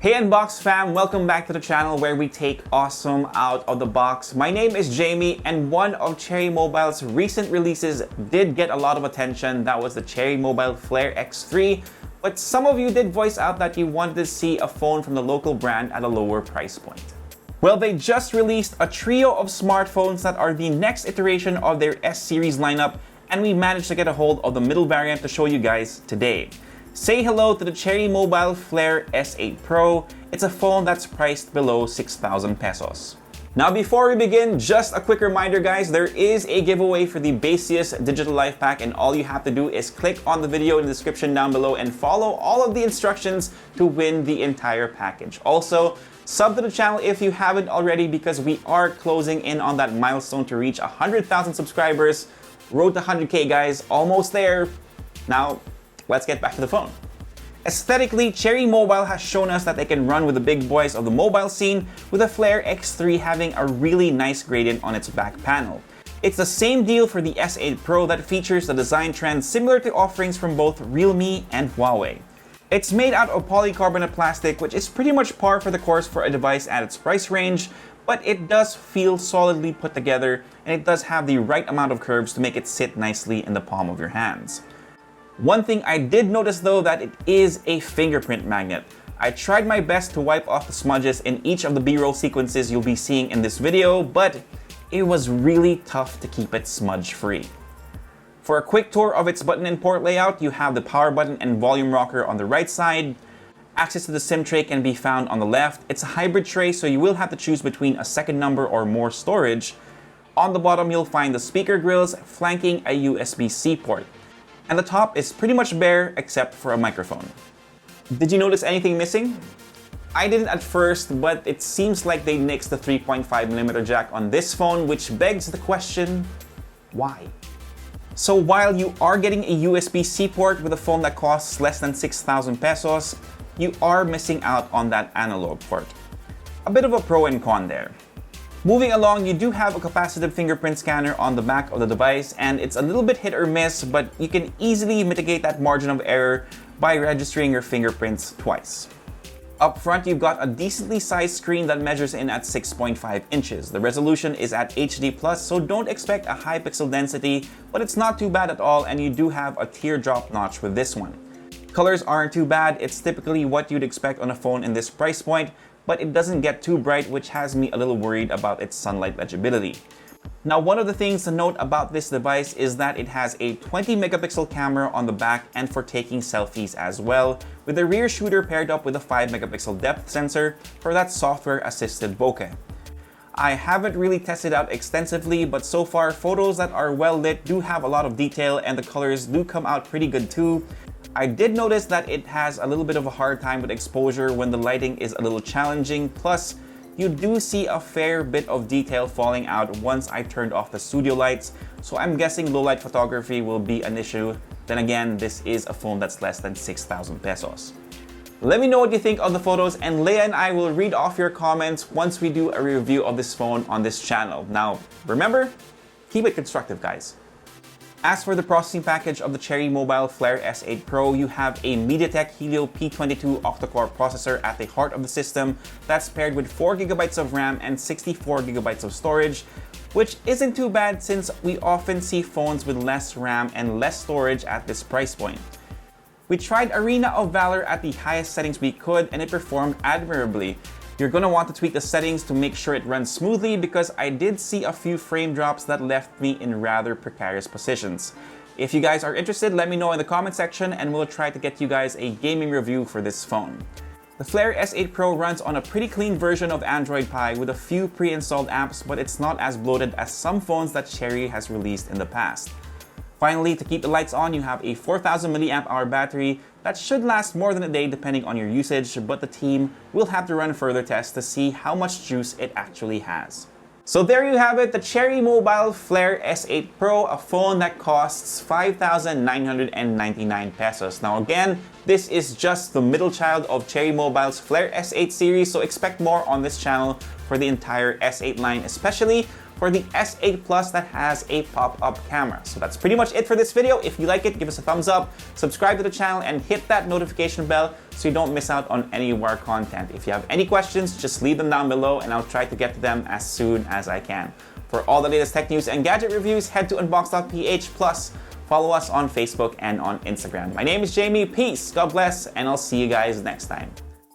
Hey Unbox fam, welcome back to the channel where we take awesome out of the box. My name is Jamie and one of Cherry Mobile's recent releases did get a lot of attention. That was the Cherry Mobile Flare X3. But some of you did voice out that you wanted to see a phone from the local brand at a lower price point. Well, they just released a trio of smartphones that are the next iteration of their S-series lineup, and we managed to get a hold of the middle variant to show you guys today. Say hello to the Cherry Mobile Flare S8 Pro. It's a phone that's priced below 6,000 pesos. Now before we begin, just a quick reminder guys, there is a giveaway for the Basiest Digital Life Pack, and all you have to do is click on the video in the description down below and follow all of the instructions to win the entire package. Also, sub to the channel if you haven't already because we are closing in on that milestone to reach 100,000 subscribers. Road to 100K guys, almost there. Now, let's get back to the phone. Aesthetically, Cherry Mobile has shown us that they can run with the big boys of the mobile scene, with the Flare X3 having a really nice gradient on its back panel. It's the same deal for the S8 Pro that features the design trend similar to offerings from both Realme and Huawei. It's made out of polycarbonate plastic, which is pretty much par for the course for a device at its price range, but it does feel solidly put together and it does have the right amount of curves to make it sit nicely in the palm of your hands. One thing I did notice though, that it is a fingerprint magnet. I tried my best to wipe off the smudges in each of the B-roll sequences you'll be seeing in this video, but it was really tough to keep it smudge free. For a quick tour of its button and port layout, you have the power button and volume rocker on the right side. Access to the SIM tray can be found on the left. It's a hybrid tray, so you will have to choose between a second number or more storage. On the bottom, you'll find the speaker grills flanking a USB-C port. And the top is pretty much bare except for a microphone. Did you notice anything missing? I didn't at first, but it seems like they nixed the 3.5mm jack on this phone, which begs the question, why? So while you are getting a USB-C port with a phone that costs less than 6,000 pesos, you are missing out on that analog port. A bit of a pro and con there. Moving along, you do have a capacitive fingerprint scanner on the back of the device, and it's a little bit hit or miss, but you can easily mitigate that margin of error by registering your fingerprints twice. Up front, you've got a decently sized screen that measures in at 6.5 inches. The resolution is at HD+, so don't expect a high pixel density, but it's not too bad at all, and you do have a teardrop notch with this one. Colors aren't too bad. It's typically what you'd expect on a phone in this price point, but it doesn't get too bright, which has me a little worried about its sunlight legibility. Now, one of the things to note about this device is that it has a 20 megapixel camera on the back and for taking selfies as well, with the rear shooter paired up with a 5 megapixel depth sensor for that software assisted bokeh. I haven't really tested out extensively, but so far photos that are well lit do have a lot of detail and the colors do come out pretty good too. I did notice that it has a little bit of a hard time with exposure when the lighting is a little challenging, plus you do see a fair bit of detail falling out once I turned off the studio lights, so I'm guessing low light photography will be an issue. Then again, this is a phone that's less than 6,000 pesos. Let me know what you think of the photos, and Leia and I will read off your comments once we do a review of this phone on this channel. Now, remember, keep it constructive guys. As for the processing package of the Cherry Mobile Flare S8 Pro, you have a MediaTek Helio P22 octa-core processor at the heart of the system that's paired with 4GB of RAM and 64GB of storage, which isn't too bad since we often see phones with less RAM and less storage at this price point. We tried Arena of Valor at the highest settings we could and it performed admirably. You're going to want to tweak the settings to make sure it runs smoothly because I did see a few frame drops that left me in rather precarious positions. If you guys are interested, let me know in the comment section and we'll try to get you guys a gaming review for this phone. The Flare S8 Pro runs on a pretty clean version of Android Pie with a few pre-installed apps, but it's not as bloated as some phones that Cherry has released in the past. Finally, to keep the lights on, you have a 4,000 mAh battery that should last more than a day depending on your usage, but the team will have to run further tests to see how much juice it actually has. So there you have it, the Cherry Mobile Flare S8 Pro, a phone that costs 5,999 pesos. Now again, This is just the middle child of Cherry Mobile's Flare S8 series, so expect more on this channel for the entire S8 line, especially for the S8 Plus that has a pop-up camera. So that's pretty much it for this video. If you like it, give us a thumbs up, subscribe to the channel, and hit that notification bell so you don't miss out on any of our content. If you have any questions, just leave them down below and I'll try to get to them as soon as I can. For all the latest tech news and gadget reviews, head to unbox.ph, plus follow us on Facebook and on Instagram. My name is Jamie, peace, God bless, and I'll see you guys next time.